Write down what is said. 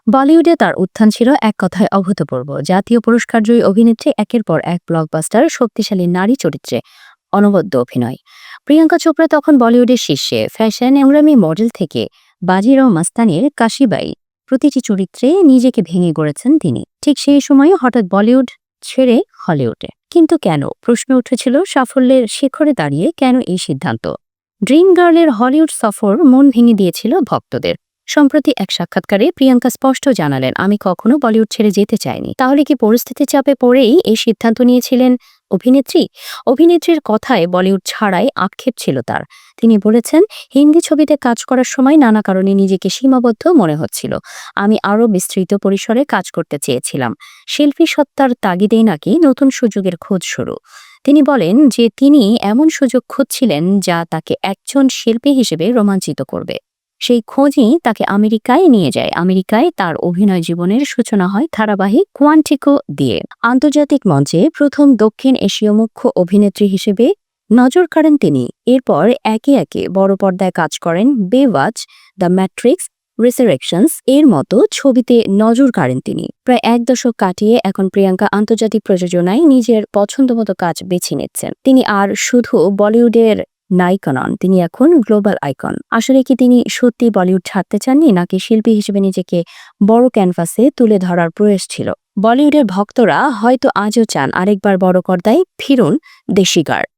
বলিউডে তার উত্থান ছিল এক কথায় অভূতপূর্ব। জাতীয় পুরস্কারজয়ী অভিনেত্রী, একের পর এক ব্লকবাস্টার, শক্তিশালী নারী চরিত্রে অনবদ্য অভিনয়। প্রিয়াঙ্কা চোপড়া তখন বলিউডের শীর্ষে। ফ্যাশন এমরামি মডেল থেকে বাজিরাও মাস্তানির কাশিবাই, প্রতিটি চরিত্রে নিজেকে ভেঙে গড়েছেন তিনি। ঠিক সেই সময়ে হঠাৎ বলিউড ছেড়ে হলিউডে। কিন্তু কেন? প্রশ্ন উঠেছিল সাফল্যের শিখরে দাঁড়িয়ে কেন এই সিদ্ধান্ত? ড্রিম গার্লের হলিউড সফর মন ভেঙে দিয়েছিল ভক্তদের। সম্প্রতি এক সাক্ষাৎকারে প্রিয়াঙ্কা স্পষ্ট জানালেন, আমি কখনো বলিউড ছেড়ে যেতে চাইনি। তাহলে কি পরিস্থিতির চাপে পড়েই এই সিদ্ধান্ত নিয়েছিলেন অভিনেত্রী? অভিনেত্রীর কথায় বলিউড ছাড়াই আক্ষেপ ছিল তার। তিনি বলেছেন, হিন্দি ছবিতে কাজ করার সময় নানা কারণে নিজেকে সীমাবদ্ধ মনে হচ্ছিল। আমি আরও বিস্তৃত পরিসরে কাজ করতে চেয়েছিলাম। শিল্পী সত্তার তাগিদেই নাকি নতুন সুযোগের খোঁজ শুরু। তিনি বলেন যে তিনি এমন সুযোগ খুঁজছিলেন যা তাকে একজন শিল্পী হিসেবে রোমাঞ্চিত করবে। সেই খোঁজই তাকে আমেরিকায় নিয়ে যায়। আমেরিকায় তার অভিনয় জীবনের সূচনা হয় ধারাবাহিক কোয়ান্টিকো দিয়ে। আন্তর্জাতিক মঞ্চে প্রথম দক্ষিণ এশীয় মুখ্য অভিনেত্রী হিসেবে নজর কাড়েন তিনি। এরপর একে একে বড় পর্দায় কাজ করেন বেওয়াচ, দ্য ম্যাট্রিক্স, রিসারেকশনস এর মতো ছবিতে নজর কাড়েন তিনি। প্রায় এক দশক কাটিয়ে এখন প্রিয়াঙ্কা আন্তর্জাতিক প্রযোজনায় নিজের পছন্দমতো কাজ বেছে নিচ্ছেন। তিনি আর শুধু বলিউডের নায়িকা নন, তিনি এখন গ্লোবাল আইকন। আসলে কি তিনি সত্যি বলিউড ছাড়তে চাননি, নাকি শিল্পী হিসেবে নিজেকে বড় ক্যানভাসে তুলে ধরার প্রয়াস ছিল? বলিউডের ভক্তরা হয়তো আজও চান আরেকবার বড় পর্দায় ফিরুন দেশি গার্ড।